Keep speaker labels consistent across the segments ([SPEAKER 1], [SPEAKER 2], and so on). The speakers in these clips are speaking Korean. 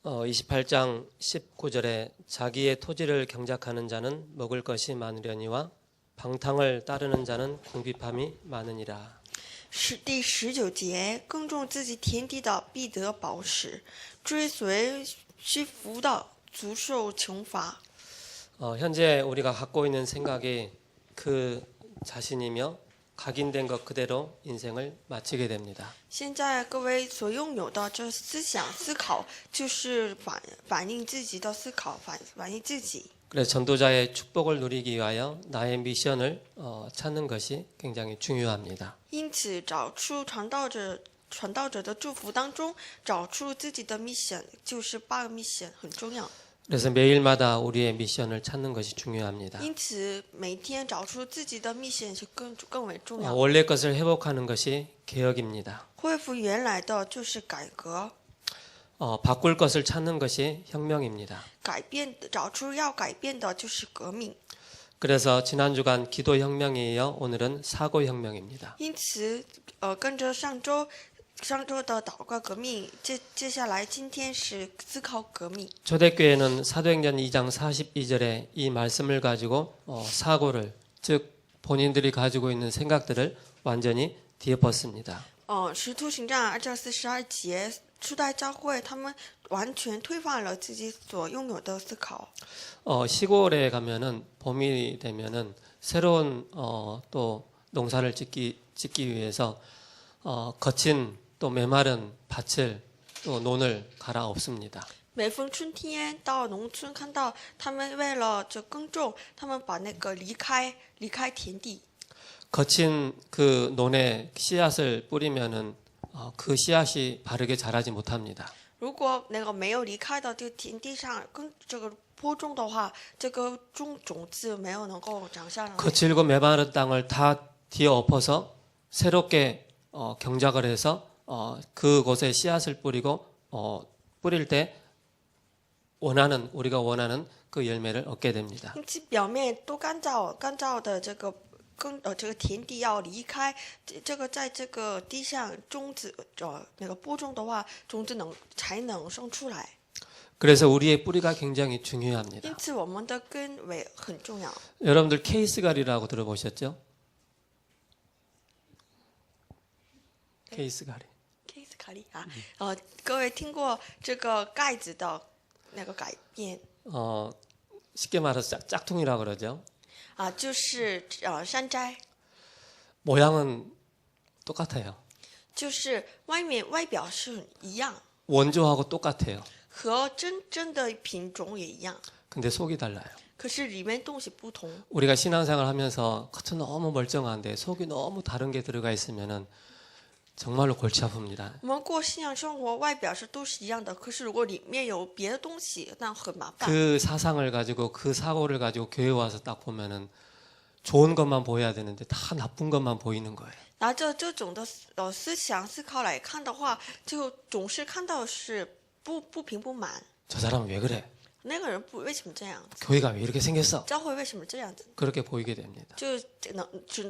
[SPEAKER 1] 28장 19절에 자기의 토지를 경작하는 자는 먹을 것이 많으려니와 방탕을 따르는 자는 궁핍함이 많으니라.
[SPEAKER 2] 第19节，耕种自己田地的必得饱食，追随虚浮的足受穷乏。
[SPEAKER 1] 현재 우리가 갖고 있는 생각이 그 자신이며 각인된 것 그대로 인생을 마치게 됩니다.
[SPEAKER 2] 现在各位所拥有的这思想思考，就是反映自己的思考，反映自己。
[SPEAKER 1] 그래서 전도자의 축복을 누리기 위하여 나의 미션을 찾는 것이 굉장히 중요합니다.
[SPEAKER 2] 因此，找出传道者的祝福当中，找出自己的 mission， 就是8个 mission 很重要。
[SPEAKER 1] 그래서 매일마다 우리의 미션을 찾는 것이 중요합니다.
[SPEAKER 2] 因此，每天找出自己的 mission 是更为重要。
[SPEAKER 1] 원래 것을 회복하는 것이 개혁입니다.
[SPEAKER 2] 恢复原来的就是改革，
[SPEAKER 1] 바꿀 것을 찾는 것이 혁명입니다.
[SPEAKER 2] 找出要改变的就是革命。
[SPEAKER 1] 그래서 지난 주간 기도 혁명에 이어 오늘은 사고 혁명입니다.
[SPEAKER 2] 因此，跟着上周的祷告革命，接下来今天是思考革命。
[SPEAKER 1] 초대교회는 사도행전 2장 42절에 이 말씀을 가지고 사고를 즉 본인들이 가지고 있는 생각들을 완전히 뒤엎었습니다.
[SPEAKER 2] 使徒行传2章42节，初代教会他们完全推翻了自己所拥有的思考。
[SPEAKER 1] 시골에 가면은 봄이 되면은 새로운 또 농사를 짓기 위해서 거친 또 메마른 밭을 또 논을 갈아엎습니다.
[SPEAKER 2] 每逢春天到农村，看到他们为了这耕种，他们把那个离开田地。
[SPEAKER 1] 거친 그 논에 씨앗을 뿌리면은 그 씨앗이 바르게 자라지 못합니다.
[SPEAKER 2] 如果那个没有离开的这个田地上跟这个播种的话，这个种子没有能够长下来。
[SPEAKER 1] 거칠고 메마른 땅을 다 뒤엎어서 새롭게 경작을 해서 그곳에 씨앗을 뿌리고 뿌릴 때 우리가 원하는 그 열매를 얻게 됩니다.
[SPEAKER 2] 因此表面都干燥的这个这个田地要离开，这个在这个地上种子那个播种的话，种子才能生出来。
[SPEAKER 1] 그래서 우리의 뿌리가 굉장히 중요합니다.
[SPEAKER 2] 因此我们的根尾很重要。
[SPEAKER 1] 여러분들 케이스가리라고 들어보셨죠? 케이스가리.
[SPEAKER 2] 卡利啊，各位听过这个盖子的那个改变
[SPEAKER 1] 쉽게 말해서 짝퉁이라고 그러죠.
[SPEAKER 2] 啊，就是山寨，
[SPEAKER 1] 모양은 똑같아요.
[SPEAKER 2] 就是外表是一样，
[SPEAKER 1] 원조하고 똑같아요.
[SPEAKER 2] 和真的品种也一样，
[SPEAKER 1] 근데 속이 달라요.
[SPEAKER 2] 可是里面东西不同。
[SPEAKER 1] 우리가 신앙생활 하면서 겉은 너무 멀쩡한데 속이 너무 다른 게 들어가 있으면은 정말로 골치 아픕니다.
[SPEAKER 2] 我们过信仰生活，外表都是一样的，可是如果里面有别的东西，那很麻烦。
[SPEAKER 1] 그 사상을 가지고 그 사고를 가지고 교회 와서 딱 보면은 좋은 것만 보여야 되는데 다 나쁜 것만 보이는 거예요.
[SPEAKER 2] 拿着这种的思想思考来看的话，就总是看到是不平不满。
[SPEAKER 1] 저 사람은 왜 그래?
[SPEAKER 2] 那个人为什么这样子？
[SPEAKER 1] 교회가 왜 이렇게 생겼어?
[SPEAKER 2] 教会为什么这样子？
[SPEAKER 1] 그렇게 보이게 됩니다.
[SPEAKER 2] 就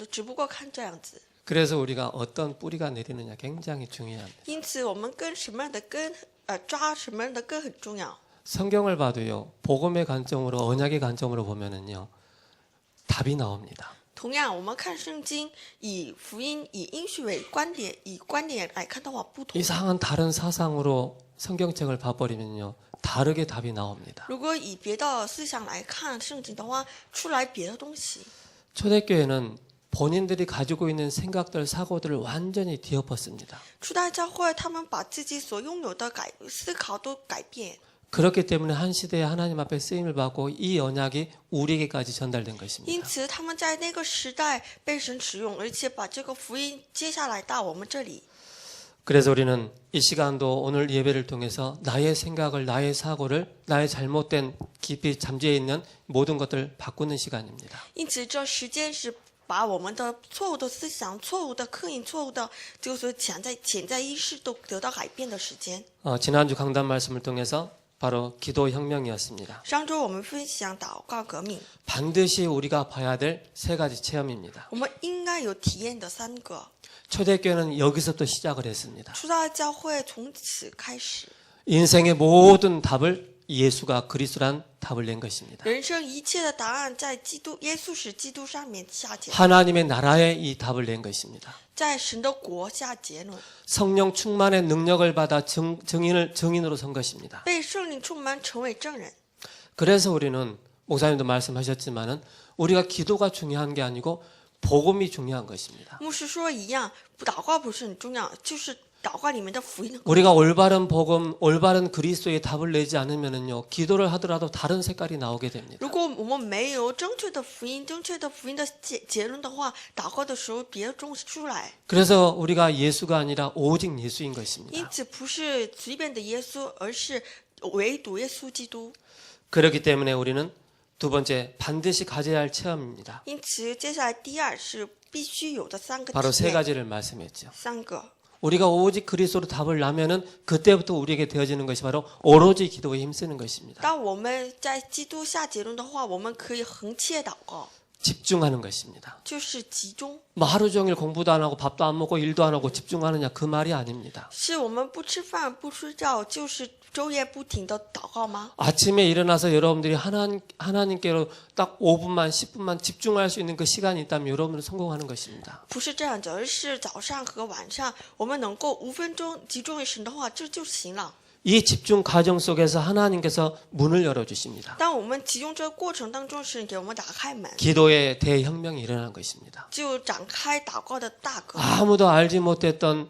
[SPEAKER 2] 只不过看这样子。
[SPEAKER 1] 그래서 우리가 어떤 뿌리가 내리느냐 굉장히 중요합니다.
[SPEAKER 2] 因此，我们跟什么样的根，抓什么样的根很重要。
[SPEAKER 1] 성경을 봐도요. 복음의 관점으로 언약의 관점으로 보면은요. 답이 나옵니다.
[SPEAKER 2] 同样，我们看圣经，以福音、以应许为观点，以观点来看的话不同。
[SPEAKER 1] 이상한 다른 사상으로 성경책을 봐버리면요. 다르게 답이 나옵니다.
[SPEAKER 2] 如果以别的思想来看圣经的话，出来别的东西。
[SPEAKER 1] 초대교회는 본인들이 가지고 있는 생각들, 사고들을 완전히 뒤엎었습니다.
[SPEAKER 2] 初代教会他们把自己所拥有的思考都改变，
[SPEAKER 1] 그렇기 때문에 한 시대에 하나님 앞에 쓰임을 받고 이 언약이 우리에게까지 전달된
[SPEAKER 2] 因
[SPEAKER 1] 것입니다.
[SPEAKER 2] 此他们在那个时代被神使用，而且把这个福音接下来到我们这里。
[SPEAKER 1] 그래서 우리는 이 시간도 오늘 예배를 통해서 나의 생각을, 나의 사고를, 나의 잘못된 깊이 잠재해 있는 모든 것들을 바꾸는 시간입니다.
[SPEAKER 2] 因此，这时间是把我们的错误的思想、错误的刻印、错误的就是潜在意识都得到改变的时间。
[SPEAKER 1] 지난주 강단 말씀을 통해서 바로 기도 혁명이었습니다.
[SPEAKER 2] 上周我们分享祷告革命，
[SPEAKER 1] 반드시 우리가 봐야 될 세 가지 체험입니다.
[SPEAKER 2] 我们应该有体验的3个。
[SPEAKER 1] 초대교회는 여기서부터 시작을 했습니다.
[SPEAKER 2] 初代教会从此开始，
[SPEAKER 1] 인생의 모든 답을 예수가 그리스도란 답을 낸 것입니다.
[SPEAKER 2] 人生一切的答案在基督耶稣是基督上面下结论，
[SPEAKER 1] 하나님의 나라에 이 답을 낸 것입니다.
[SPEAKER 2] 在神的国下结论，
[SPEAKER 1] 성령 충만의 능력을 받아 증인으로 선 것입니다.
[SPEAKER 2] 被圣灵充满成为证人。
[SPEAKER 1] 그래서 우리는 목사님도 말씀하셨지만은 우리가 기도가 중요한 게 아니고 복음이 중요한 것입니다.
[SPEAKER 2] 牧师说一样，祷告不是很重要，就是祷告里面的福音。
[SPEAKER 1] 우리가 올바른 복음, 올바른 그리스도의 답을 내지 않으면은요, 기도를 하더라도 다른 색깔이 나오게 됩니다.
[SPEAKER 2] 如果我们没有正确的福音的结论的话，祷告的时候别的东西出来。
[SPEAKER 1] 그래서 우리가 예수가 아니라 오직 예수인
[SPEAKER 2] 因
[SPEAKER 1] 것입니다.
[SPEAKER 2] 此不是随便的耶稣，而是唯独耶稣基督。
[SPEAKER 1] 그렇기 때문에 우리는 두 번째 반드시 가져야 할 체험입니다.
[SPEAKER 2] 因此，接下来第二是必须有的三个
[SPEAKER 1] 바로
[SPEAKER 2] 体
[SPEAKER 1] 세
[SPEAKER 2] 验，
[SPEAKER 1] 가지를 말씀했죠.
[SPEAKER 2] 三个。
[SPEAKER 1] 우리가 오직 그리스도로 답을 나면은 그때부터 우리에게 되어지는 것이 바로 오로지 기도에 힘쓰는 것입니다.
[SPEAKER 2] 当我们在基督下结论的话，我们可以横切祷告，
[SPEAKER 1] 집중하는 것입니다.
[SPEAKER 2] 就是集中，
[SPEAKER 1] 뭐 하루 종일 공부도 안 하고 밥도 안 먹고 일도 안 하고 집중하느냐 그 말이 아닙니다.
[SPEAKER 2] 是我们不吃饭不睡觉，就是昼夜不停的祷告吗？
[SPEAKER 1] 아침에 일어나서 여러분들이 하나님께로 딱 5분만 10분만 집중할 수 있는 그 시간이 있다면 여러분은 성공하는 것입니다.
[SPEAKER 2] 不是这样子，而是早上和晚上，我们能够5分钟集中于神的话，这就行了。
[SPEAKER 1] 이 집중 과정 속에서 하나님께서 문을 열어주십니다.
[SPEAKER 2] 当我们集中这个过程当中，神给我们打开门，
[SPEAKER 1] 기도의 대혁명이 일어난 것입니다.
[SPEAKER 2] 就展开祷告的大革命。
[SPEAKER 1] 아무도 알지 못했던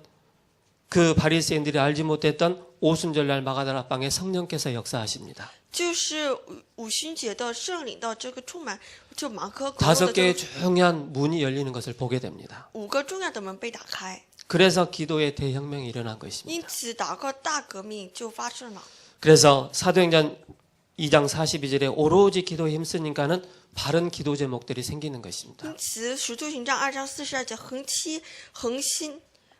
[SPEAKER 1] 그 바리새인들이 알지 못했던 오순절날 마가다라 방에 성령께서 역사하십니다.
[SPEAKER 2] 就是五旬节的圣灵的这个充满，就马可口
[SPEAKER 1] 다섯
[SPEAKER 2] 的
[SPEAKER 1] 개의
[SPEAKER 2] 这
[SPEAKER 1] 중요한 문이 열리는 것을 보게 됩니다.
[SPEAKER 2] 5个重要的门被打开，
[SPEAKER 1] 그래서 기도의 대혁명이 일어난 것입니다.
[SPEAKER 2] 因此祷告大革命就发生了。
[SPEAKER 1] 그래서 사도행전 2장 42절에 오로지 기도에 힘쓰니까는 바른 기도 제목들이 생기는 것입니다.
[SPEAKER 2] 因此使徒行传2章42节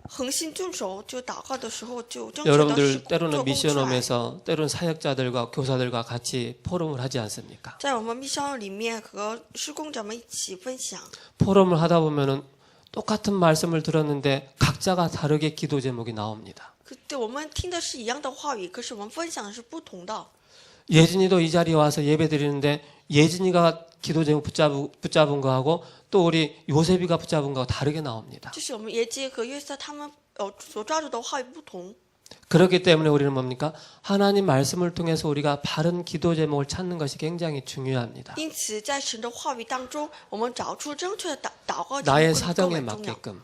[SPEAKER 2] 恒心遵守，就祷告的时候就正确的
[SPEAKER 1] 여러분들
[SPEAKER 2] 做
[SPEAKER 1] 때로는
[SPEAKER 2] 工出来。
[SPEAKER 1] 미션홈에서 때로는 사역자들과 교사들과 같이 포럼을 하지 않습니까?
[SPEAKER 2] 在我们密校里面和施工者们一起分享，
[SPEAKER 1] 포럼을 하다 보면은 똑같은 말씀을 들었는데 각자가 다르게 기도 제목이 나옵니다.
[SPEAKER 2] 对我们听的是一样的话语，可是我们分享的是不同的。
[SPEAKER 1] 예진이도 이 자리에 와서 예배 드리는데 예진이가 기도 제목 붙잡은 거하고 또 우리 요셉이가 붙잡은 거하고 다르게 나옵니다.
[SPEAKER 2] 就是我们耶基和约瑟他们所抓住的话语不同，
[SPEAKER 1] 그렇기 때문에 우리는 뭡니까? 하나님 말씀을 통해서 우리가 바른 기도 제목을 찾는 것이 굉장히 중요합니다.
[SPEAKER 2] 因此在神的话语当中，我们找出正确的祷告节
[SPEAKER 1] 나의
[SPEAKER 2] 目更
[SPEAKER 1] 사정에
[SPEAKER 2] 为重要，
[SPEAKER 1] 맞게끔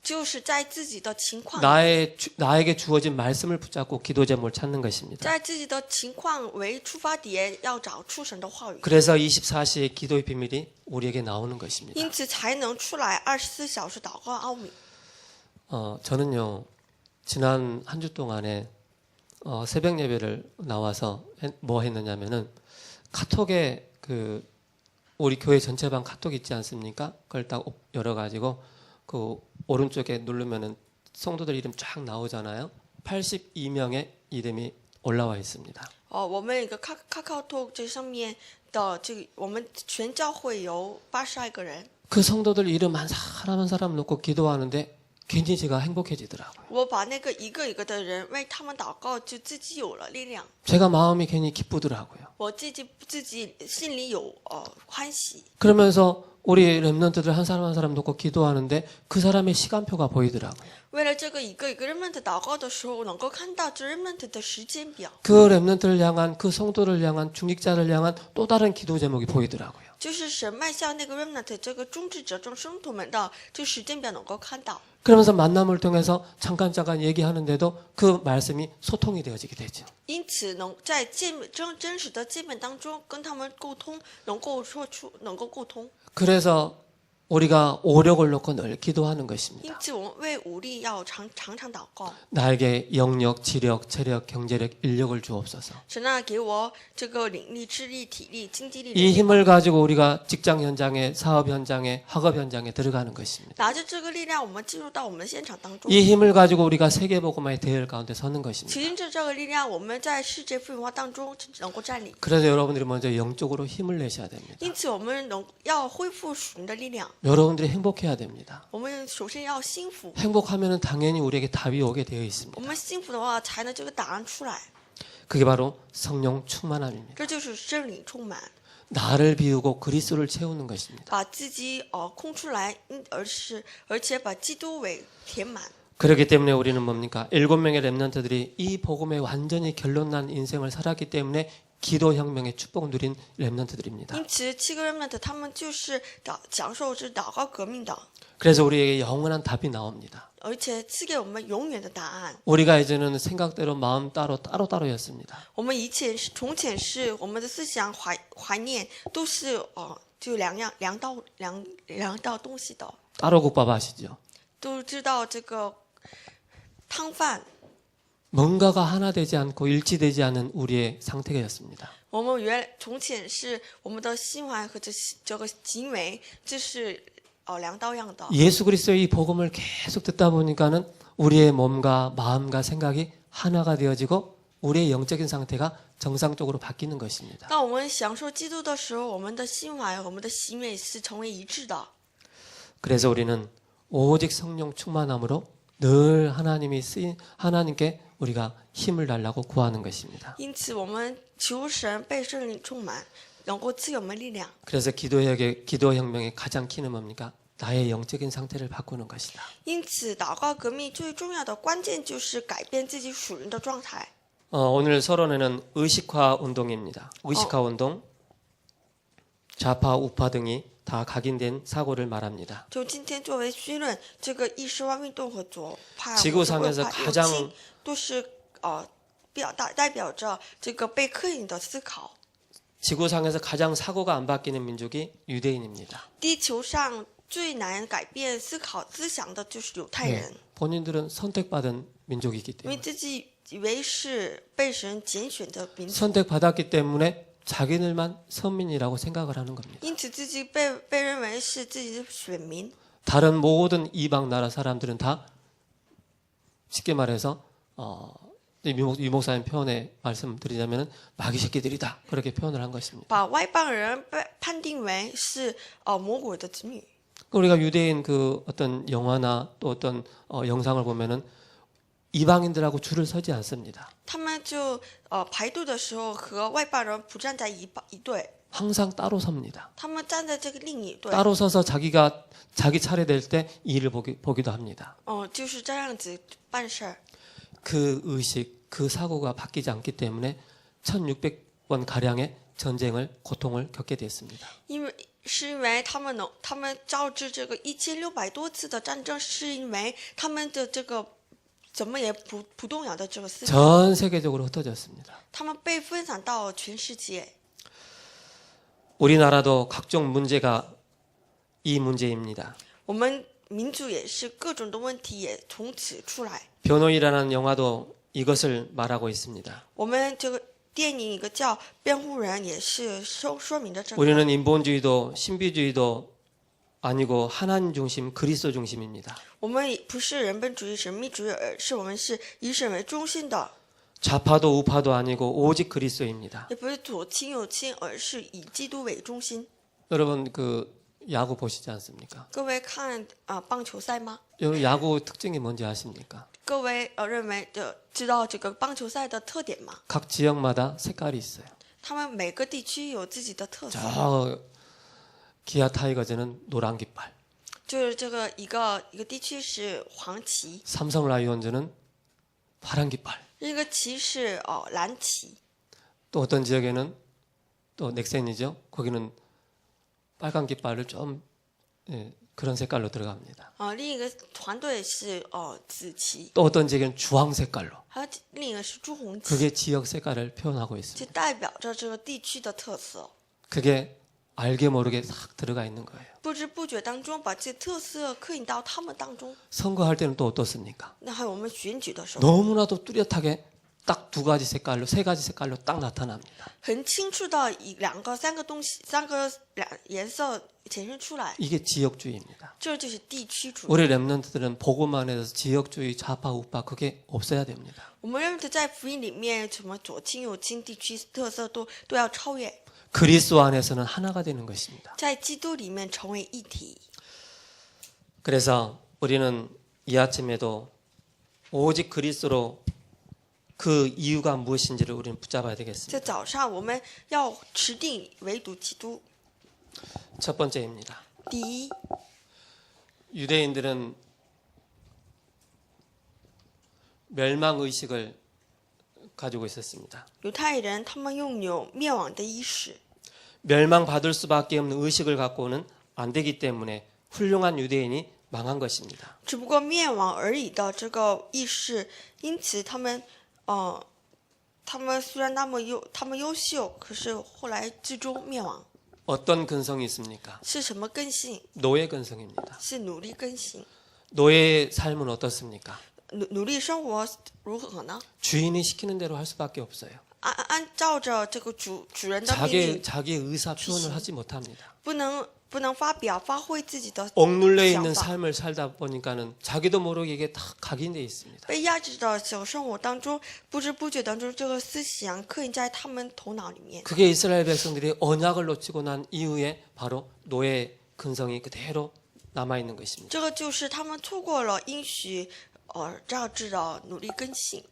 [SPEAKER 2] 就是在自己的情况，
[SPEAKER 1] 나에게 주어진 말씀을 붙잡고 기도 제목을 찾는 것입니다.
[SPEAKER 2] 在自己的情况为出发点，要找出神的话语，
[SPEAKER 1] 그래서 24시의 기도의 비밀이 우리에게 나오는 것입니다.
[SPEAKER 2] 因此才能出来24小时祷告奥秘。
[SPEAKER 1] 저는요 지난 한 주 동안에 새벽 예배를 나와서 뭐 했느냐면은 카톡에 그 우리 교회 전체방 카톡 있지 않습니까? 그걸 딱 열어가지고 그 오른쪽에 누르면은 성도들 이름 쫙 나오잖아요. 82명의 이름이 올라와 있습니다.
[SPEAKER 2] 我们有个카카오톡这上面的这个，我们全教会有82个人。
[SPEAKER 1] 그 성도들 이름 한 사람 한 사람 놓고 기도하는데 괜히 제가 행복해지더라고요.
[SPEAKER 2] 我把那个一个一个的人为他们祷告，就自己有了力量。
[SPEAKER 1] 제가 마음이 괜히 기쁘더라고요.
[SPEAKER 2] 我自己心里有欢喜。
[SPEAKER 1] 그러면서 우리 렘넌트들 한 사람 한 사람 놓고 기도하는데 그 사람의 시간표가 보이더라고요.
[SPEAKER 2] 为了这个一个一个人们的祷告的时候，能够看到这人们的时间表，
[SPEAKER 1] 그 렘넌트를 향한 그 성도를 향한 중직자를 향한 또 다른 기도 제목이 보이더라고요.
[SPEAKER 2] 就是神迈向那个 remnant 这个中智者众生徒们的这个时间表能够看到。
[SPEAKER 1] 그러면서 만남을 통해서 잠깐 얘기하는데도 그 말씀이 소통이 되어지게 되죠.
[SPEAKER 2] 因此在真实的见面当中跟他们沟通，能够沟通。
[SPEAKER 1] 그래서 우리가 오력을 놓고 늘 기도하는
[SPEAKER 2] 因
[SPEAKER 1] 것입니다.
[SPEAKER 2] 此我们为武力要常祷告。
[SPEAKER 1] 나에게 영력, 지력, 체력, 경제력, 인력을 주옵소서.
[SPEAKER 2] 神啊，给我这个灵力、智力、体力、经济力。
[SPEAKER 1] 이 힘을 가지고 우리가 직장 현장에, 사업 현장에, 학업 현장에 들어가는 것입니다.
[SPEAKER 2] 拿着这个力量，我们进入到我们的现场当中。
[SPEAKER 1] 이 힘을 가지고 우리가 세계복음화의 대열 가운데 서는 것입니다.
[SPEAKER 2] 凭着这个力量，我们在世界福音化当中能够站立。
[SPEAKER 1] 그래서 여러분들이 먼저 영적으로 힘을 내셔야 됩니다.
[SPEAKER 2] 因此，我们要恢复属灵的力量。
[SPEAKER 1] 여러분들이 행복해야 됩니다.
[SPEAKER 2] 我们首先要幸福，
[SPEAKER 1] 행복하면 당연히 우리에게 답이 오게 되어 있습니다.
[SPEAKER 2] 我们幸福的话，才能这个答案出来。
[SPEAKER 1] 그게 바로 성령 충만함입니다.
[SPEAKER 2] 这就是圣灵充满，
[SPEAKER 1] 나를 비우고 그리스도를 채우는 것입니다.
[SPEAKER 2] 把自己空出来，而且把基督为填满。
[SPEAKER 1] 그렇기 때문에 우리는 뭡니까? 7명의 렘넌트들이 이 복음에 완전히 결론난 인생을 살았기 때문에 기도혁명의 축복을 누린 렘넌트들입니다.
[SPEAKER 2] 因此7个 remnant 他们就是享受是祷告革命的，
[SPEAKER 1] 그래서 우리에게 영원한 답이 나옵니다.
[SPEAKER 2] 而且赐给我们永远的答案。
[SPEAKER 1] 우리가 이제는 생각대로 마음 따로따로였습니다.
[SPEAKER 2] 我们从前是我们的思想怀念都是就两道东西的，
[SPEAKER 1] 따로 국밥 아시죠?
[SPEAKER 2] 都知道这个汤饭。
[SPEAKER 1] 뭔가가 하나 되지 않고 일치되지 않은 우리의 상태였습니다.
[SPEAKER 2] 我们从前是我们的心怀和这个行为，这是两道样的。
[SPEAKER 1] 예수 그리스도의 이 복음을 계속 듣다 보니까는 우리의 몸과 마음과 생각이 하나가 되어지고 우리의 영적인 상태가 정상적으로 바뀌는 것입니다.
[SPEAKER 2] 当我们享受基督的时候，我们的心怀和我们的行为是成为一致的。
[SPEAKER 1] 그래서 우리는 오직 성령 충만함으로 늘 하나님께 우리가 힘을 달라고 구하는 것입니다.
[SPEAKER 2] 因此，我们求神被圣灵充满，能够赐给我们力量。
[SPEAKER 1] 그래서 기도혁명의 가장 키는 뭡니까? 나의 영적인 상태를 바꾸는 것이다.
[SPEAKER 2] 因此，祷告革命最重要的关键就是改变自己属灵的状态。
[SPEAKER 1] 오늘 서론에는 의식화 운동입니다. 의식화 운동, 좌파, 우파 등이 다 각인된 사고를 말합니다.
[SPEAKER 2] 就今天作为绪论，这个意识化运动和左派、
[SPEAKER 1] 지구상에서
[SPEAKER 2] 右
[SPEAKER 1] 가장
[SPEAKER 2] 倾都是代表着这个被刻印的思考。
[SPEAKER 1] 지구상에서 가장 사고가 안 바뀌는 민족이 유대인입니다.
[SPEAKER 2] 地球上最难改变思想的就是犹太人，
[SPEAKER 1] 본인들은 선택받은 민족이기
[SPEAKER 2] 因为
[SPEAKER 1] 때문에
[SPEAKER 2] 自己以为是被神拣选的民族，
[SPEAKER 1] 선택받았기 때문에 자기들만 선민이라고 생각을 하는 겁니다.
[SPEAKER 2] 因此自己被认为是自己的选民。
[SPEAKER 1] 다른 모든 이방 나라 사람들은 다 쉽게 말해서 유 목사님 표현에 말씀드리자면 마귀 새끼들이다 그렇게 표현을 한 것입니다.
[SPEAKER 2] 把外邦人判定为是魔鬼的子女。
[SPEAKER 1] 우리가 유대인 그 어떤 영화나 또 어떤 영상을 보면은 이방인들하고 줄을 서지 않습니다.
[SPEAKER 2] 他们就排队的时候和外邦人不站在一队，
[SPEAKER 1] 항상 따로 섭니다.
[SPEAKER 2] 他们站在这个另一队。
[SPEAKER 1] 따로 서서 자기 차례 될 때 일을 보기도 합니다.
[SPEAKER 2] 就是这样子办事儿。
[SPEAKER 1] 그 의식, 그 사고가 바뀌지 않기 때문에 1600번 가량의 전쟁을 고통을 겪게 됐습니다.
[SPEAKER 2] 因为他们招致这个1600多次的战争，是因为他们的这个怎么也不动摇的这个思想，
[SPEAKER 1] 전 세계적으로 흩어졌습니다.
[SPEAKER 2] 他们被分散到全世界。
[SPEAKER 1] 우리나라도 각종 문제가 이 문제입니다.
[SPEAKER 2] 我们民族也是各种的问题也从此出来。
[SPEAKER 1] 변호인이라는 영화도 이것을 말하고 있습니다.
[SPEAKER 2] 我们这个电影一个叫《辩护人》也是说明着这个。
[SPEAKER 1] 우리는 인본주의도 신비주의도 아니고 하나님 중심, 그리스도 중심입니다.
[SPEAKER 2] 我们不是人本主义、神秘主义，而是我们是以神为中心的，
[SPEAKER 1] 좌파도 우파도 아니고 오직 그리스도입니다.
[SPEAKER 2] 也不是左倾右倾，而是以基督为中心。
[SPEAKER 1] 여러분 그 야구 보시지 않습니까?
[SPEAKER 2] 各位看棒球赛吗？
[SPEAKER 1] 여러분 야구 특징이 뭔지 아십니까?
[SPEAKER 2] 各位知道这个棒球赛的特点吗？
[SPEAKER 1] 각 지역마다 색깔이 있어요.
[SPEAKER 2] 他们每个地区有自己的特色，
[SPEAKER 1] 저 기아 타이거즈는 노란 깃발,
[SPEAKER 2] 就是这个一个地区是黄旗，
[SPEAKER 1] 삼성 라이온즈는 파란 깃발.
[SPEAKER 2] 一个旗是蓝旗，
[SPEAKER 1] 또 어떤 지역에는 또 넥센이죠. 거기는 빨간 깃발을 좀 그런 색깔로 들어갑니다.
[SPEAKER 2] 另一个团队是紫旗，
[SPEAKER 1] 또 어떤 지역에는 주황 색깔로.
[SPEAKER 2] 还有另一个是朱红旗，
[SPEAKER 1] 그게 지역 색깔을 표현하고
[SPEAKER 2] 就
[SPEAKER 1] 있습니다.
[SPEAKER 2] 代表着这个地区的特色。
[SPEAKER 1] 그게 알게 모르게 싹 들어가 있는 거예요.
[SPEAKER 2] 不知不觉当中把这特色刻印到他们当中。
[SPEAKER 1] 선거할 때는 또 어떻습니까?
[SPEAKER 2] 那还有我们选举的时候，
[SPEAKER 1] 너무나도 뚜렷하게 딱 두 가지 색깔로, 세 가지 색깔로 딱 나타납니다.
[SPEAKER 2] 很清楚的以三个东西、颜色显现出来，
[SPEAKER 1] 이게 지역주의입니다.
[SPEAKER 2] 这就是地区主义。
[SPEAKER 1] 우리 랩런트들은 복음만 해서 지역주의, 좌파, 우파 그게 없어야 됩니다.
[SPEAKER 2] 我们认为在福音里面，什么左倾右倾、地区特色都要超越，
[SPEAKER 1] 그리스도 안에서는 하나가 되는 것입니다.
[SPEAKER 2] 在基督里面成为一体。
[SPEAKER 1] 그래서 우리는 이 아침에도 오직 그리스도로 그 이유가 무엇인지를 우리는 붙잡아야
[SPEAKER 2] 这
[SPEAKER 1] 되겠습니다.
[SPEAKER 2] 早上我们要持定唯独基督。
[SPEAKER 1] 첫 번째입니다.
[SPEAKER 2] 第一，
[SPEAKER 1] 유대인들은 멸망 의식을 가지고 있었습니다.
[SPEAKER 2] 犹太人他们拥有灭亡的意识，
[SPEAKER 1] 멸망받을 수밖에 없는 의식을 갖고는 안 되기 때문에 훌륭한 유대인이 망한 것입니다.
[SPEAKER 2] 只不过灭亡而已的这个意识，因此他们虽然他们优秀，可是后来最终灭亡。
[SPEAKER 1] 어떤 근성이 있습니까?
[SPEAKER 2] 是什么根性？
[SPEAKER 1] 노예 근성입니다.
[SPEAKER 2] 是努力根性。
[SPEAKER 1] 노예의 삶은 어떻습니까?
[SPEAKER 2] 努力生活如何呢？
[SPEAKER 1] 주인이 시키는 대로 할 수밖에 없어요.
[SPEAKER 2] 按照着这个主人的命令，
[SPEAKER 1] 자기의 의사 표현을 하지 못합니다.
[SPEAKER 2] 不能发挥自己的
[SPEAKER 1] 억눌려 있는
[SPEAKER 2] 想法。
[SPEAKER 1] 삶을 살다 보니까는 자기도 모르게 이게 다 각인돼 있습니다.
[SPEAKER 2] 被压制的小生活当中，不知不觉当中，这个思想刻印在他们头脑里面。
[SPEAKER 1] 그게 이스라엘 백성들이 언약을 놓치고 난 이후에 바로 노예 근성이 그대로 남아 있는 것입니다.
[SPEAKER 2] 这个就是他们错过了应许照制的努力根性。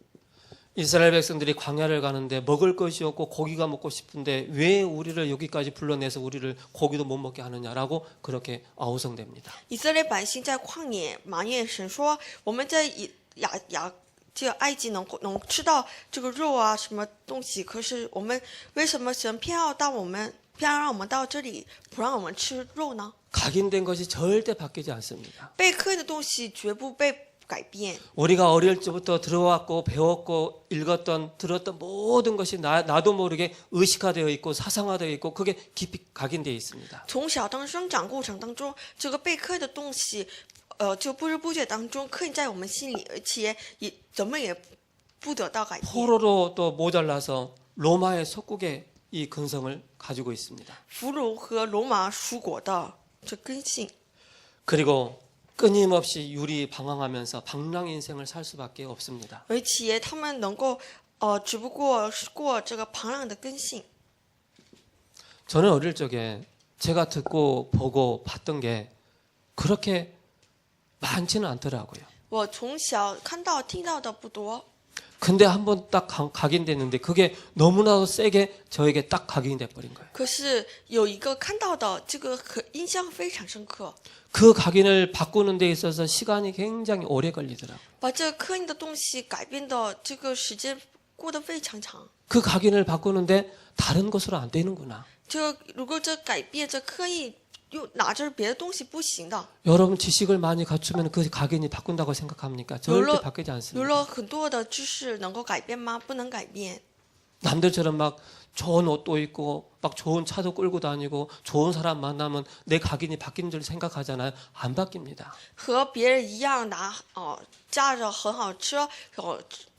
[SPEAKER 1] 이스라엘 백성들이 광야를 가는데 먹을 것이 없고 고기가 먹고 싶은데 왜 우리를 여기까지 불러내서 우리를 고기도 못 먹게 하느냐라고 그렇게 아우성됩니다.
[SPEAKER 2] 以色列百姓在旷野埋怨神说：“我们在这埃及能吃到这个肉啊，什么东西？可是我们为什么神偏要让我们到这里，不让我们吃肉呢？
[SPEAKER 1] 각인된 것이 절대 바뀌지 않습니다.
[SPEAKER 2] 被刻印的东西绝不被改变。
[SPEAKER 1] 우리가 어릴 적부터 들어왔고 배웠고 읽었던 들었던 모든 것이 나도 모르게 의식화되어 있고 사상화되어 있고 그게 깊이 각인되어 있습니다.
[SPEAKER 2] 从小到生长过程当中，这个被刻印的东西，就不知不觉当中刻印在我们心里，而且怎么也不得到改变。
[SPEAKER 1] 포로로 또 모자라서 로마의 속국의 이 근성을 가지고 있습니다.
[SPEAKER 2] 俘虏和罗马属国的这根性。
[SPEAKER 1] 그리고 끊임없이 유리방황하면서 방랑 인생을 살 수밖에 없습니다.
[SPEAKER 2] 而且他们能够只不过是过这个庞浪的根性。
[SPEAKER 1] 저는 어릴 적에 제가 듣고 보고 봤던 게 그렇게 많지는 않더라고요.
[SPEAKER 2] 我从小看到听到的不多，
[SPEAKER 1] 근데 한번 딱 각인됐는데 그게 너무나도 세게 저에게 딱 각인돼 버린 거예요.
[SPEAKER 2] 可是有一个看到的这个印象非常深刻。
[SPEAKER 1] 그 각인을 바꾸는 데 있어서 시간이 굉장히 오래 걸리더라고요.
[SPEAKER 2] 把这刻印的东西改变的这个时间过得非常长。
[SPEAKER 1] 그 각인을 바꾸는데 다른 것으로 안 되는구나.
[SPEAKER 2] 如果这改变这刻印又拿着别的东西不行的。
[SPEAKER 1] 여러분 지식을 많이 갖추면 그 각인이 바꾼다고 생각합니까? 절대 바뀌지
[SPEAKER 2] 有
[SPEAKER 1] 않습니다.
[SPEAKER 2] 了很多的知识能够改变吗？不能改变。
[SPEAKER 1] 남들처럼 막 좋은 옷도 입고 막 좋은 차도 끌고 다니고 좋은 사람 만나면 내 각인이 바뀌는 줄 생각하잖아요. 안 바뀝니다.
[SPEAKER 2] 和别人一样驾着很好车，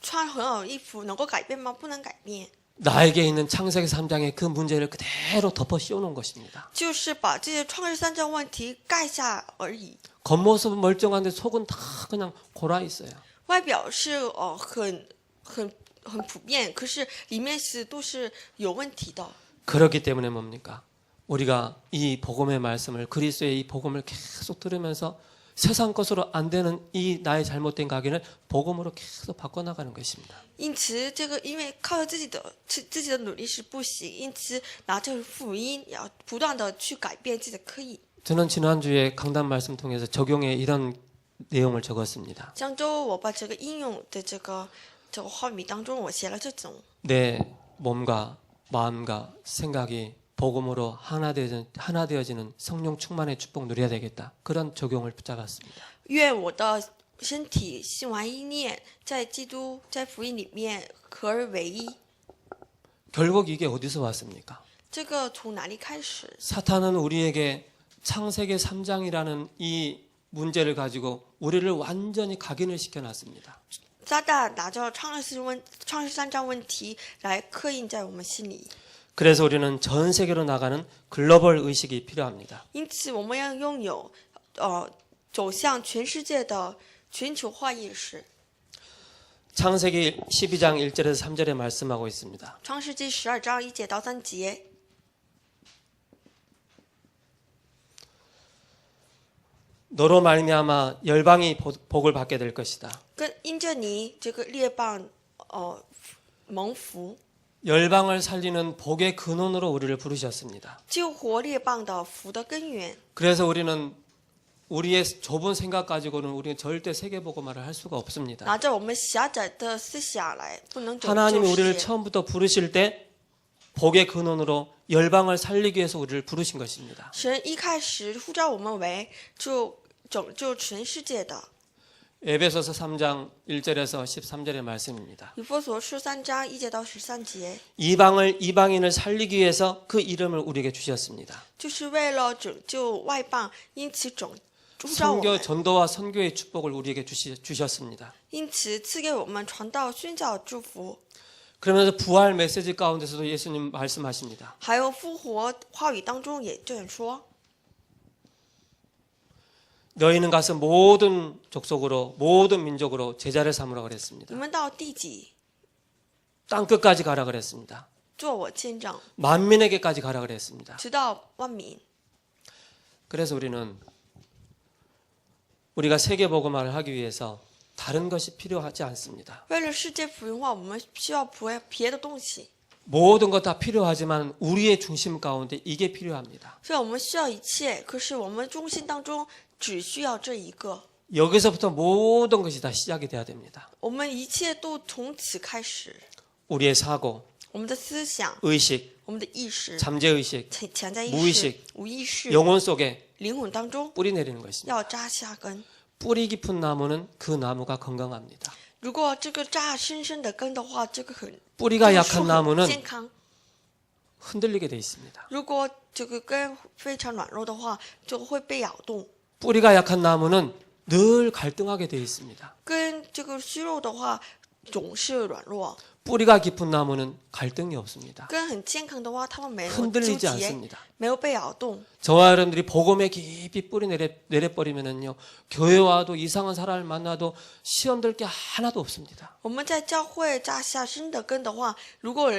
[SPEAKER 2] 穿很好衣服，能够改变吗？不能改变。
[SPEAKER 1] 나에게 있는 창세기 3장의 그 문제를 그대로 덮어 씌워놓은 것입니다.
[SPEAKER 2] 就是把这些创世三章问题盖下而已。
[SPEAKER 1] 겉모습은 멀쩡한데 속은 다 그냥 골아 있어요.
[SPEAKER 2] 外表是很普遍，可是里面都是有问题的。
[SPEAKER 1] 그렇기 때문에 뭡니까? 우리가 이 복음의 말씀을 그리스도의 이 복음을 계속 들으면서 세상 것으로 안 되는 이 나의 잘못된 각인을 복음으로 계속 바꿔나가는 것입니다.
[SPEAKER 2] 因此，因为靠着自己的努力是不行，因此拿着福音要不断的去改变自己的刻意。
[SPEAKER 1] 저는 지난주에 강단 말씀 통해서 적용에 이런 내용을 적었습니다.
[SPEAKER 2] 上周我把这个应用的这个话语当中，我写了这种。
[SPEAKER 1] 내 몸과 마음과 생각이 복음으로 하나 되어지는 성령 충만의 축복 누려야 되겠다. 그런 적용을 붙잡았습니다.
[SPEAKER 2] 愿我的身体、心怀意念，在基督在福音里面合而为一。
[SPEAKER 1] 결국 이게 어디서 왔습니까?
[SPEAKER 2] 这个从哪里开始？
[SPEAKER 1] 사탄은 우리에게 창세기 3장이라는 이 문제를 가지고 우리를 완전히 각인을 시켜놨습니다.
[SPEAKER 2] 撒旦拿着创世三章问题来刻印在我们心里。
[SPEAKER 1] 그래서 우리는 전 세계로 나가는 글로벌 의식이 필요합니다.
[SPEAKER 2] 因此，我们要拥有走向全世界的全球化意识。
[SPEAKER 1] 창세기 12장 1절에서 3절에 말씀하고 있습니다.
[SPEAKER 2] 创世纪12章1节到3节。
[SPEAKER 1] 너로 말미암아 열방이 복을 받게 될 것이다.
[SPEAKER 2] 因着你这个列邦蒙福，
[SPEAKER 1] 열방을 살리는 복의 근원으로 우리를 부르셨습니다.
[SPEAKER 2] 救活列邦的福的根源。
[SPEAKER 1] 그래서 우리는 우리의 좁은 생각 가지고는 우리는 절대 세계복음화를 할 수가 없습니다.
[SPEAKER 2] 拿着我们狭窄的思想来，不能拯救
[SPEAKER 1] 하나님이
[SPEAKER 2] 世
[SPEAKER 1] 우리를
[SPEAKER 2] 界。
[SPEAKER 1] 처음부터 부르실 때 복의 근원으로 열방을 살리기 위해서 우리를 부르신 것입니다.
[SPEAKER 2] 神一开始呼召我们为就拯救全世界的。
[SPEAKER 1] 에베소서 3장 1절에서 13절의 말씀입니다.
[SPEAKER 2] 以弗所书3章1节到13节，
[SPEAKER 1] 이방인을 살리기 위해서 그 이름을 우리에게 주셨습니다.
[SPEAKER 2] 就是为了拯救外邦，因此呼召我
[SPEAKER 1] 선교
[SPEAKER 2] 们，
[SPEAKER 1] 전도와 선교의 축복을 우리에게 주셨습니다.
[SPEAKER 2] 因此赐给我们传道宣教祝福。
[SPEAKER 1] 그러면서 부활 메시지 가운데서도 예수님 말씀하십니다.
[SPEAKER 2] 还有复活话语当中也这样说：
[SPEAKER 1] 너희는 가서 모든 족속으로 모든 민족으로 제자를 삼으라
[SPEAKER 2] 你
[SPEAKER 1] 그랬습니다.
[SPEAKER 2] 们到地极
[SPEAKER 1] 땅 끝까지 가라 그랬습니다.
[SPEAKER 2] 做我见证，
[SPEAKER 1] 만민에게까지 가라 그랬습니다.
[SPEAKER 2] 直到万民。
[SPEAKER 1] 그래서 우리가 세계 복음화를 하기 위해서 다른 것이 필요하지 않습니다.
[SPEAKER 2] 为了世界福音化，我们需要别的东西，
[SPEAKER 1] 모든 것 다 필요하지만 우리의 중심 가운데 이게 필요합니다.
[SPEAKER 2] 虽然我们需要一切，可是我们中心当中只需要这一个。
[SPEAKER 1] 여기서부터 모든 것이 다 시작이 돼야 됩니다.
[SPEAKER 2] 我们一切都从此开始，
[SPEAKER 1] 우리의 사고,
[SPEAKER 2] 我们的思想、
[SPEAKER 1] 의식,
[SPEAKER 2] 我们的意识、
[SPEAKER 1] 잠재의식,
[SPEAKER 2] 潜在意
[SPEAKER 1] 무의식
[SPEAKER 2] 识、无意识、
[SPEAKER 1] 영혼 속에
[SPEAKER 2] 灵魂当中
[SPEAKER 1] 뿌리 내리는 것입니다.
[SPEAKER 2] 要扎下根。
[SPEAKER 1] 뿌리 깊은 나무는 그 나무가 건강합니다.
[SPEAKER 2] 如果这个扎深深的根的话，这个
[SPEAKER 1] 뿌리가
[SPEAKER 2] 这个
[SPEAKER 1] 약한
[SPEAKER 2] 树很
[SPEAKER 1] 나무는
[SPEAKER 2] 健康。
[SPEAKER 1] 흔들리게 돼 있습니다.
[SPEAKER 2] 如果这个根非常软弱的话，就会被咬动。
[SPEAKER 1] 뿌리가 약한 나무는 늘 갈등하게 돼 있습니다.
[SPEAKER 2] 根这个虚弱的话，总是软弱。
[SPEAKER 1] 뿌리가 깊은 나무는 갈등이 없습니다.
[SPEAKER 2] 根很健康的话，它们没有纠
[SPEAKER 1] 흔들리지
[SPEAKER 2] 结，
[SPEAKER 1] 않습니다.
[SPEAKER 2] 没有被咬动。
[SPEAKER 1] 저와 여러분들이 복음에 깊이 뿌리 내려버리면은요, 교회 와도 이상한 사람을 만나도 시험될 게 하나도 없습니다.
[SPEAKER 2] 我们在教会扎下深的根的话，如果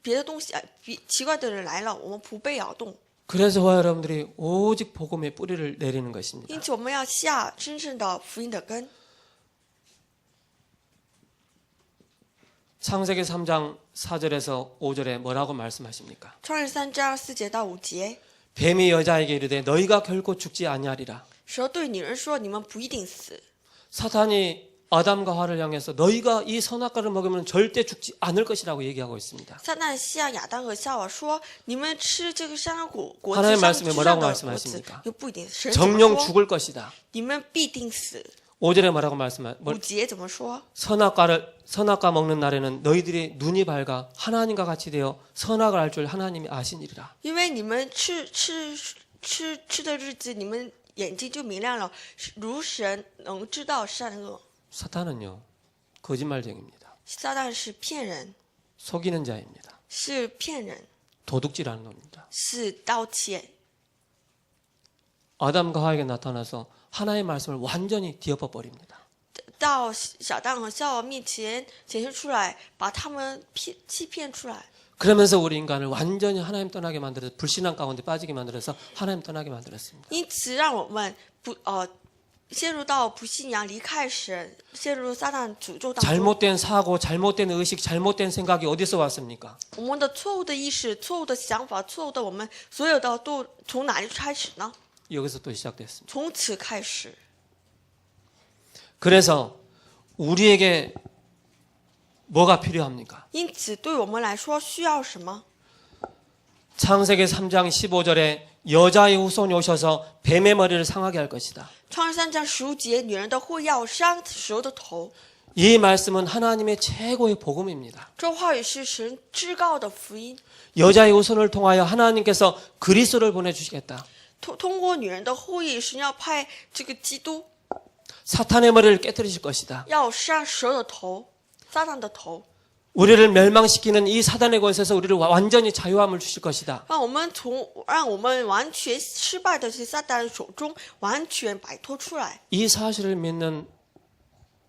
[SPEAKER 2] 别的东西奇怪的人来了，我们不被咬动。
[SPEAKER 1] 그래서 저와 여러분들이 오직 복음에 뿌리를 내리는 것입니다.
[SPEAKER 2] 因此，我们要下真正的福音的根。
[SPEAKER 1] 창세기 3장 4절에서 5절에 뭐라고 말씀하십니까?
[SPEAKER 2] 创世3章4节到5节，
[SPEAKER 1] 뱀이 여자에게 이르되 너희가 결코 죽지 아니하리라.
[SPEAKER 2] 蛇对女人说：“你们不一定死。”
[SPEAKER 1] 사탄이 아담과 하와를 향해서 너희가 이 선악과를 먹으면 절대 죽지 않을 것이라고 얘기하고 있습니다.
[SPEAKER 2] 撒旦向亚当和夏娃说：“你们吃这个山果果
[SPEAKER 1] 하나님
[SPEAKER 2] 子上
[SPEAKER 1] 말씀에
[SPEAKER 2] 之
[SPEAKER 1] 뭐라고
[SPEAKER 2] 上的果子
[SPEAKER 1] 말씀하십니까?
[SPEAKER 2] 又不一定。”神怎么
[SPEAKER 1] 정령
[SPEAKER 2] 说？
[SPEAKER 1] 죽을 것이다.
[SPEAKER 2] 你们必定死。
[SPEAKER 1] 5절에 뭐라고 말씀하십니까?
[SPEAKER 2] 5节怎么说？
[SPEAKER 1] 선악과 먹는 날에는 너희들이 눈이 밝아 하나님과 같이 되어 선악을 알 줄 하나님이 아시니라.
[SPEAKER 2] 因为你们吃的日子，你们眼睛就明亮了，如神能知道善恶。
[SPEAKER 1] 사탄은요, 거짓말쟁입니다.
[SPEAKER 2] 撒旦是骗人，
[SPEAKER 1] 속이는 자입니다.
[SPEAKER 2] 是骗人，
[SPEAKER 1] 도둑질하는 놈입니다.
[SPEAKER 2] 是盗窃。
[SPEAKER 1] 아담과 하와에게 나타나서 하나님의 말씀을 완전히 뒤엎어 버립니다.
[SPEAKER 2] 到小当和夏娃面前显现出来，把他们欺骗出来。
[SPEAKER 1] 그러면서 우리 인간을 완전히 하나님 떠나게 만들어서 불신앙 가운데 빠지게 만들어서 하나님 떠나게 만들었습니다.
[SPEAKER 2] 因此，让我们陷入到不信仰、离开神，陷入撒旦诅咒当中。
[SPEAKER 1] 잘못된 사고, 잘못된 의식, 잘못된 생각이 어디서 왔습니까?
[SPEAKER 2] 我们的错误的意识、错误的想法、错误的我们所有的都从哪里开始呢？
[SPEAKER 1] 여기서 또 시작됐습니다.
[SPEAKER 2] 从此开始。
[SPEAKER 1] 그래서 우리에게 뭐가 필요합니까?
[SPEAKER 2] 因此，对我们来说需要什么？
[SPEAKER 1] 창세기 3장 15절에 여자의 후손이 오셔서 뱀의 머리를 상하게 할 것이다.
[SPEAKER 2] 创世3章15节，女人的会要伤蛇的头。
[SPEAKER 1] 이 말씀은 하나님의 최고의 복음입니다.
[SPEAKER 2] 这话语是神至高的福音。
[SPEAKER 1] 여자의 후손을 통하여 하나님께서 그리스도를 보내주시겠다.
[SPEAKER 2] 通过女人的后裔，神要派这个基督，
[SPEAKER 1] 사탄의 머리를 깨뜨리실 것이다.
[SPEAKER 2] 要伤蛇的头，撒旦的头，
[SPEAKER 1] 우리를 멸망시키는 이 사단의 권세에서 우리를 완전히 자유함을 주실 것이다.
[SPEAKER 2] 让我们完全失败的这撒旦手中完全摆脱出来。
[SPEAKER 1] 이 사실을 믿는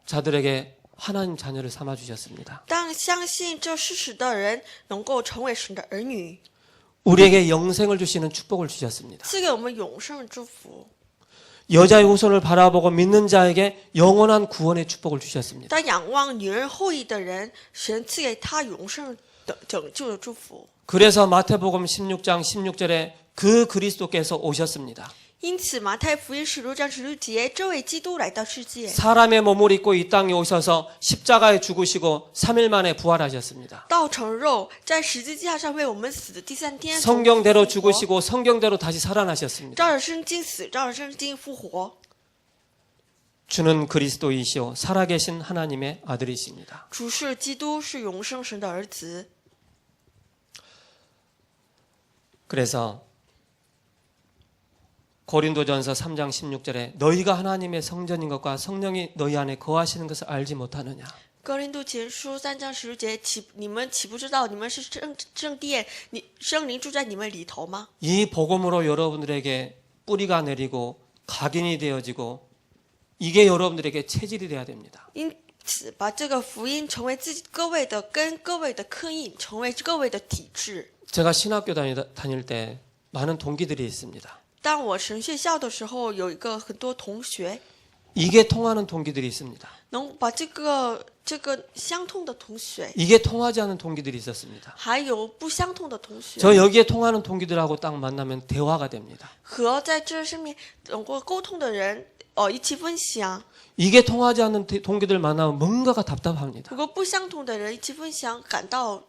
[SPEAKER 1] 자들에게 하나님 자녀를 삼아 주셨습니다.
[SPEAKER 2] 当相信这事实的人能够成为神的儿女，
[SPEAKER 1] 우리에게 영생을 주시는 축복을 주셨습니다.
[SPEAKER 2] 赐给我们永生的祝福。
[SPEAKER 1] 여자의 후손을 바라보고 믿는 자에게 영원한 구원의 축복을 주셨습니다.
[SPEAKER 2] 当仰望女人后裔的人，神赐给他永生的拯救的祝福。
[SPEAKER 1] 그래서 마태복음 16장 16절에 그 그리스도께서 오셨습니다.
[SPEAKER 2] 因此，马太福音16章16节，这位基督来到世界，
[SPEAKER 1] 사람의 몸을 입고 이 땅에 오셔서 십자가에 죽으시고 3일 만에 부활하셨습니다.
[SPEAKER 2] 道成肉，在十字架上为我们死的第3天，
[SPEAKER 1] 성경대로 죽으시고 성경대로 다시 살아나셨습니다.
[SPEAKER 2] 照着圣经死，照着圣经复活。
[SPEAKER 1] 주는 그리스도이시오 살아계신 하나님의 아들이십니다.
[SPEAKER 2] 主是基督，是永生神的儿子。
[SPEAKER 1] 그래서 고린도전서 3장 16절에 너희가 하나님의 성전인 것과 성령이 너희 안에 거하시는 것을 알지 못하느냐.
[SPEAKER 2] 哥林多前书3章16节，你们岂不知道你们是圣殿，圣灵住在你们里头吗？
[SPEAKER 1] 이 복음으로 여러분들에게 뿌리가 내리고 각인이 되어지고 이게 여러분들에게 체질이 돼야 됩니다.
[SPEAKER 2] 因此，把这个福音成为各位的根、各位的刻印，成为各位的体质。
[SPEAKER 1] 제가 신학교 다닐 때 많은 동기들이 있습니다.
[SPEAKER 2] 当我神学校的时候，有很多同学
[SPEAKER 1] 이게 통하는 동기들이 있습니다.
[SPEAKER 2] 能把这个相通的同学，
[SPEAKER 1] 이게 통하지 않는 동기들이 있었습니다.
[SPEAKER 2] 还有不相通的同学，
[SPEAKER 1] 저 여기에 통하는 동기들하고 딱 만나면 대화가 됩니다.
[SPEAKER 2] 和在这上面能够沟通的人，一起分享。
[SPEAKER 1] 이게 통하지 않는 동기들 만나면 뭔가가 답답합니다.
[SPEAKER 2] 如果不相同的人一起分享，感到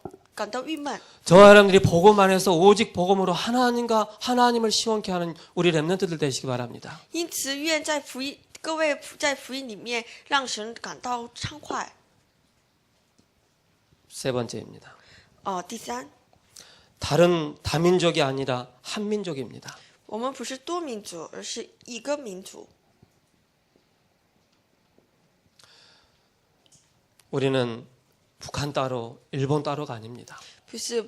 [SPEAKER 2] 郁闷。
[SPEAKER 1] 저와 여러분들이 복음 안에서 오직 복음으로 하나님을 시원케 하는 우리 렘넌트들 되시기 바랍니다.
[SPEAKER 2] 因此，愿在各位在福音里面让神感到畅快。
[SPEAKER 1] 세 번째입니다.
[SPEAKER 2] 第三，
[SPEAKER 1] 다른 다민족이 아니라 한민족입니다.
[SPEAKER 2] 我们不是多民族，而是一个民族。
[SPEAKER 1] 우리는 북한 따로, 일본 따로가 아닙니다.
[SPEAKER 2] 不是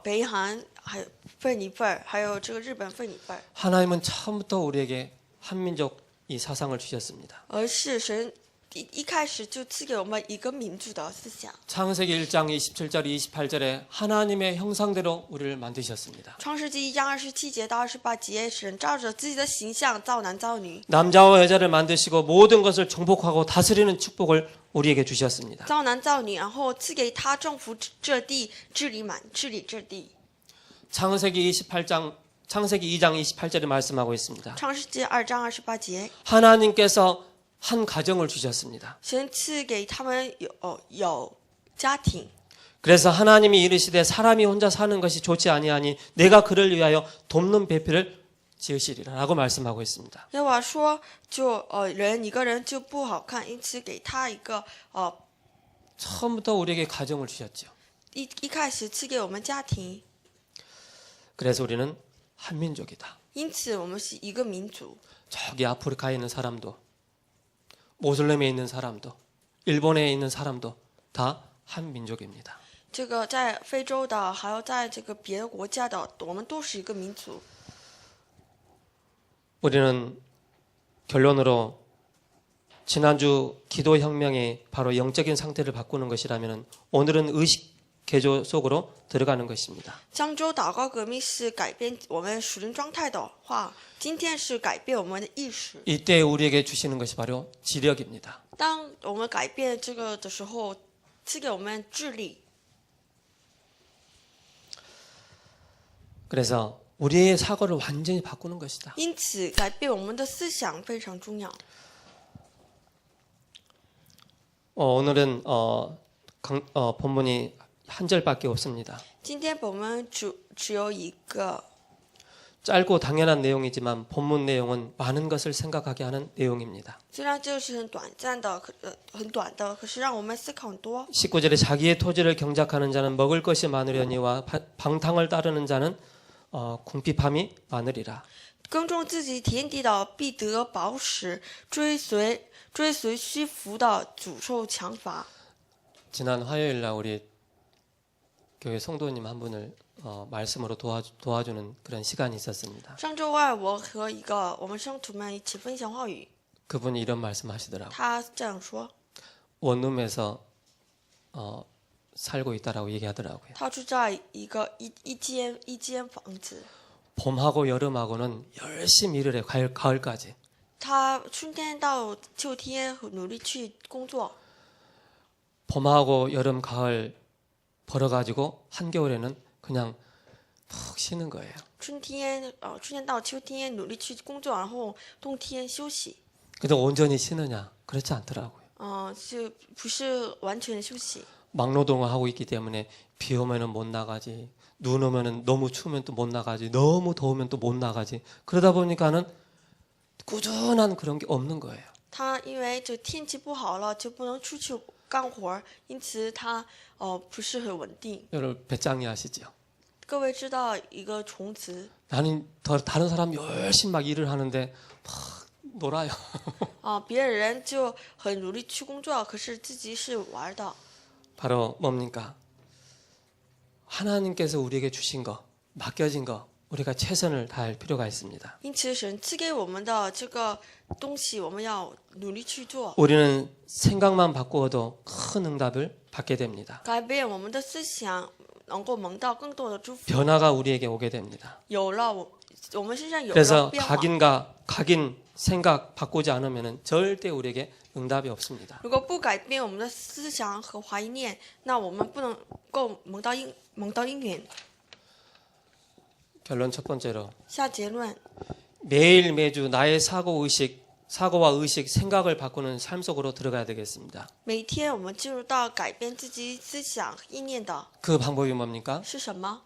[SPEAKER 2] 北韩还有分一份儿，还有这个日本分一份儿，
[SPEAKER 1] 하나님은 처음부터 우리에게 한민족 이 사상을 주셨습니다.
[SPEAKER 2] 而是神一开始就赐给我们一个民族的思想。
[SPEAKER 1] 창세기 1장 27절 28절에 하나님의 형상대로 우리를 만드셨습니다.
[SPEAKER 2] 创世纪1章27节到28节，神照着自己的形象造男造女，
[SPEAKER 1] 남자와 여자를 만드시고 모든 것을 정복하고 다스리는 축복을 우리에게 주셨습니다.
[SPEAKER 2] 造男造女，然后赐给他征服这地，治理这地。
[SPEAKER 1] 창세기 2장 28절에 말씀하고 있습니다.
[SPEAKER 2] 创世纪2章28节，
[SPEAKER 1] 하나님께서 한 가정을 주셨습니다.
[SPEAKER 2] 神赐给他们有家庭。
[SPEAKER 1] 그래서 하나님이 이르시되 사람이 혼자 사는 것이 좋지 아니하니 내가 그를 위하여 돕는 배필을 지으시리라라고 말씀하고 있습니다.
[SPEAKER 2] 耶和华说，人一个人就不好看，因此给他一个
[SPEAKER 1] 처음부터 우리에게 가정을 주셨죠.
[SPEAKER 2] 一开始赐给我们家庭，
[SPEAKER 1] 그래서 우리는 한민족이다.
[SPEAKER 2] 因此我们是一个民族。
[SPEAKER 1] 저기 아프리카에 있는 사람도 모슬렘에 있는 사람도 일본에 있는 사람도 다 한민족입니다.
[SPEAKER 2] 这个在非洲的，还有在这个别的国家的，我们都是一个民族。
[SPEAKER 1] 우리는 결론으로 지난주 기도혁명이 바로 영적인 상태를 바꾸는 것이라면 오늘은 의식 개조 속으로 들어가는 것입니다.
[SPEAKER 2] 上周祷告革命是改变我们属灵状态的话，今天是改变我们的意识。
[SPEAKER 1] 이때 우리에게 주시는 것이 바로 지력입니다.
[SPEAKER 2] 当我们改变这个的时候，赐给我们智力。
[SPEAKER 1] 그래서 우리의 사고를 완전히 바꾸는 것이다.
[SPEAKER 2] 因此，改变我们的思想非常重要。
[SPEAKER 1] 오늘은 본문이 한 절밖에 없습니다.
[SPEAKER 2] 今天本文只有一个，
[SPEAKER 1] 짧고 당연한 내용이지만 본문 내용은 많은 것을 생각하게 하는 내용입니다.
[SPEAKER 2] 虽然这是很短暂的，很短的，可是让我们思考很多。
[SPEAKER 1] 19절에 자기의 토지를 경작하는 자는 먹을 것이 많으려니와 방탕을 따르는 자는 궁핍함이 많으리라.
[SPEAKER 2] 耕种自己田地的必得饱食，追随虚浮的祖受强罚。
[SPEAKER 1] 지난 화요일 날 우리 교회 성도님 한 분을 말씀으로 도와주는 그런 시간이 있었습니다.
[SPEAKER 2] 上周二，我和我们圣徒们一起分享话语，
[SPEAKER 1] 그분이 이런 말씀하시더라고요.
[SPEAKER 2] 他这样说：
[SPEAKER 1] 원룸에서 살고 있다라고 얘기하더라고요.
[SPEAKER 2] 他住在一间房子，
[SPEAKER 1] 봄하고 여름하고는 열심히 일을 해 가을까지.
[SPEAKER 2] 他春天到秋天努力去工作，
[SPEAKER 1] 봄하고 여름, 가을 벌어가지고 한겨울에는 그냥 푹 쉬는 거예요.
[SPEAKER 2] 春天到秋天努力去工作，然后冬天休息。
[SPEAKER 1] 근데 온전히 쉬느냐? 그렇지 않더라고요.
[SPEAKER 2] 就不是完全休息。
[SPEAKER 1] 막노동을 하고 있기 때문에 비 오면은 못 나가지, 눈 오면은 너무 추우면 또 못 나가지, 너무 더우면 또 못 나가지. 그러다 보니까는 꾸준한 그런 게 없는 거예요.
[SPEAKER 2] 他因为这天气不好了，就不能出去干活儿，因此他不是很稳定。
[SPEAKER 1] 여러분 배짱이 아시죠?
[SPEAKER 2] 各位知道一个虫词
[SPEAKER 1] 나는 다른 사람 열심히 막 일을 하는데 막 놀아요.
[SPEAKER 2] 别人就很努力去工作，可是自己是玩的。
[SPEAKER 1] 바로 뭡니까? 하나님께서 우리에게 주신 거, 맡겨진 거, 우리가 최선을 다할 필요가 있습니다.
[SPEAKER 2] 因此，神赐给我们的这个东西，我们要努力去做，
[SPEAKER 1] 우리는 생각만 바꾸어도 큰 응답을 받게 됩니다.
[SPEAKER 2] 改变我们的思想，能够蒙到更多的祝福。
[SPEAKER 1] 변화가 우리에게 오게 됩니다.
[SPEAKER 2] 有了我们身上有了
[SPEAKER 1] 그래서
[SPEAKER 2] 变化。
[SPEAKER 1] 각인 생각 바꾸지 않으면 절대 우리에게 응답이 없습니다.
[SPEAKER 2] 如果不改变我们的思想和怀念，那我们不能够蒙到应允。
[SPEAKER 1] 결론 첫 번째로
[SPEAKER 2] 下结论，
[SPEAKER 1] 매일 매주 나의 사고와 의식, 생각을 바꾸는 삶 속으로 들어가야 되겠습니다.
[SPEAKER 2] 每天我们进入到改变自己思想意念的
[SPEAKER 1] 그 방법이 뭡니까?
[SPEAKER 2] 是什么？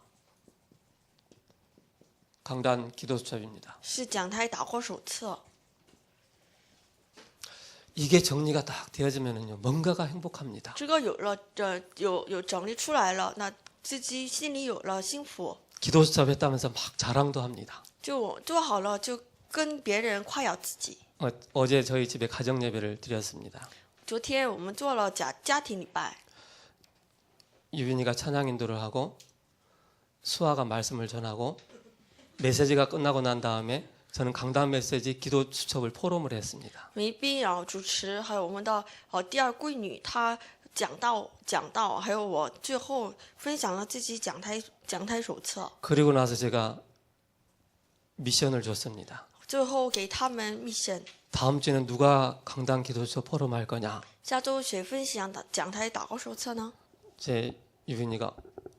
[SPEAKER 1] 강단 기도 수첩입니다.
[SPEAKER 2] 是讲台祷告手册。
[SPEAKER 1] 이게 정리가 딱 되어지면은요, 뭔가가 행복합니다.
[SPEAKER 2] 这个有整理出来了，那自己心里有了幸福，
[SPEAKER 1] 기도 수첩 했다면서 막 자랑도 합니다.
[SPEAKER 2] 就做好了，就跟别人夸耀自己。
[SPEAKER 1] 어제 저희 집에 가정 예배를 드렸습니다.
[SPEAKER 2] 昨天我们做了家庭礼拜，
[SPEAKER 1] 유빈이가 찬양 인도를 하고 수아가 말씀을 전하고 메시지가 끝나고 난 다음에 저는 강단 메시지 기도 수첩을 포럼을 했습니다.
[SPEAKER 2] 梅斌然后主持，还有我们的第二闺女，她讲道，还有我最后分享了自己讲台手册，
[SPEAKER 1] 그리고 나서 제가 미션을 줬습니다.
[SPEAKER 2] 最后给他们密审，
[SPEAKER 1] 다음 주에는 누가 강단 기도 수첩 포럼 할 거냐?
[SPEAKER 2] 下周谁分享的讲台祷告手册呢？
[SPEAKER 1] 제 유빈이가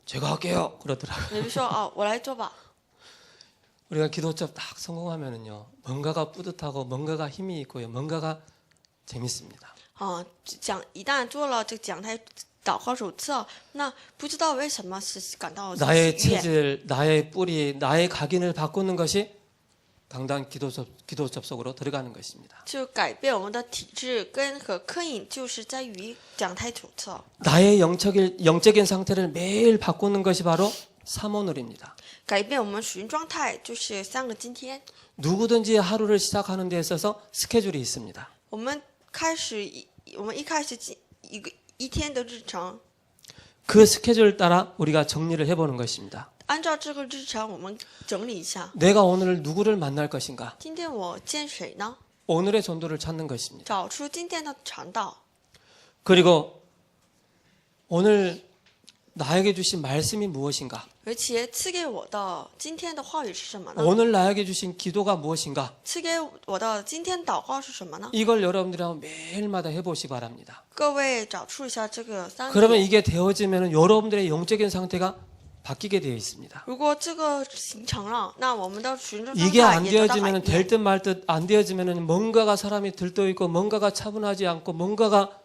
[SPEAKER 1] 제가 할게요. 그러더라고요.
[SPEAKER 2] 梅斌说我来做吧。
[SPEAKER 1] 우리가 기도 수첩 딱 성공하면은요, 뭔가가 뿌듯하고 뭔가가 힘이 있고요, 뭔가가 재밌습니다.
[SPEAKER 2] 一旦做了这个讲台祷告手册，那不知道为什么是感到
[SPEAKER 1] 나의
[SPEAKER 2] 喜悦。
[SPEAKER 1] 체질, 나의 뿌리, 나의 각인을 바꾸는 것이 강단 기도 수첩 속으로 들어가는 것입니다.
[SPEAKER 2] 就改变我们的体质根和刻印，就是在于讲台手册。
[SPEAKER 1] 나의 영적인 상태를 매일 바꾸는 것이 바로 사모늘입니다.
[SPEAKER 2] 改变我们属灵状态，就是3个今天。
[SPEAKER 1] 누구든지 하루를 시작하는 데 있어서 스케줄이 있습니다.
[SPEAKER 2] 我们一开始一天的日程，
[SPEAKER 1] 그 스케줄 따라 우리가 정리를 해보는 것입니다.
[SPEAKER 2] 按照这个日程，我们整理一下。
[SPEAKER 1] 내가 오늘 누구를 만날 것인가?
[SPEAKER 2] 今天我见谁呢？
[SPEAKER 1] 오늘의 전도를 찾는 것입니다.
[SPEAKER 2] 找出今天的传道。
[SPEAKER 1] 그리고 오늘 나에게 주신 말씀이 무엇인가?
[SPEAKER 2] 而且赐给我的今天的话语是什么呢？
[SPEAKER 1] 오늘 나에게 주신 기도가 무엇인가?
[SPEAKER 2] 赐给我的今天祷告是什么呢？
[SPEAKER 1] 이걸 여러분들이 한번 매일마다 해보시기 바랍니다.
[SPEAKER 2] 各位找出一下这个3
[SPEAKER 1] 그러면
[SPEAKER 2] 点。
[SPEAKER 1] 이게 되어지면 여러분들의 영적인 상태가 바뀌게 되어 있습니다.
[SPEAKER 2] 如果这个形成了，那我们的属灵状
[SPEAKER 1] 이게
[SPEAKER 2] 态
[SPEAKER 1] 안
[SPEAKER 2] 也得到改
[SPEAKER 1] 되어지면
[SPEAKER 2] 变。
[SPEAKER 1] 될 듯 말 듯 안 되어지면 뭔가가 사람이 들떠 있고 뭔가가 차분하지 않고 뭔가가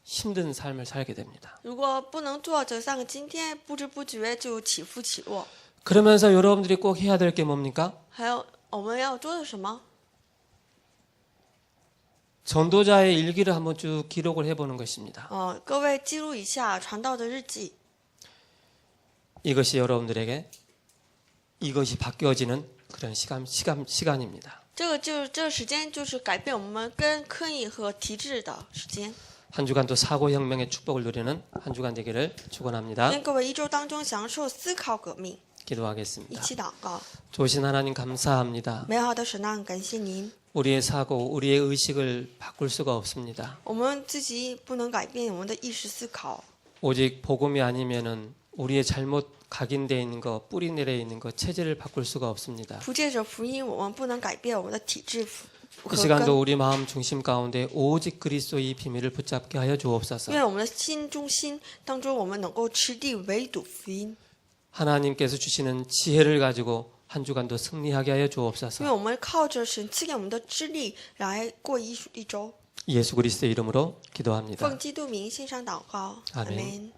[SPEAKER 1] 힘든 삶을 살게 됩니다.
[SPEAKER 2] 如果不能做这3个今天，不知不觉就起伏起落。
[SPEAKER 1] 그러면서 여러분들이 꼭 해야 될 게 뭡니까?
[SPEAKER 2] 还有我们要做的什么？
[SPEAKER 1] 전도자의 일기를 한번 쭉 기록을 해보는 것입니다.
[SPEAKER 2] 各位记录一下传道的日记，
[SPEAKER 1] 이것이 여러분들에게 이것이 바뀌어지는 그런 시간입니다.
[SPEAKER 2] 这时间就是改变我们跟刻印和体质的时间。
[SPEAKER 1] 한 주간도 사고혁명의 축복을 누리는 한 주간 되기를 축원합니다.
[SPEAKER 2] 愿各位一周当中享受思考革命，一
[SPEAKER 1] 기도하겠습니다.
[SPEAKER 2] 起祷告。
[SPEAKER 1] 좋으신 하나님 감사합니다.
[SPEAKER 2] 美好的神啊，感谢您。
[SPEAKER 1] 우리의 사고, 우리의 의식을 바꿀 수가 없습니다.
[SPEAKER 2] 我们自己不能改变我们的意识思考，
[SPEAKER 1] 오직 복음이 아니면은 우리의 잘못 각인되어 있는 것, 뿌리 내려 있는 것, 체질을 바꿀 수가 없습니다.
[SPEAKER 2] 不借着福音，我们不能改变我们的体质
[SPEAKER 1] 이 시간도 우리 마음 중심 가운데 오직 그리스도의 비밀을 붙잡게 하여 주옵소서.
[SPEAKER 2] 愿我们的心中心当中，我们能够持地围堵福音。
[SPEAKER 1] 하나님께서 주시는 지혜를 가지고 한 주간도 승리하게 하여
[SPEAKER 2] 因为
[SPEAKER 1] 주옵소서.
[SPEAKER 2] 我们靠着神赐给我们的智力来过一周。
[SPEAKER 1] 예수 그리스도의 이름으로 기도합니다.
[SPEAKER 2] 奉基督名献上祷告，
[SPEAKER 1] 아멘.
[SPEAKER 2] 아멘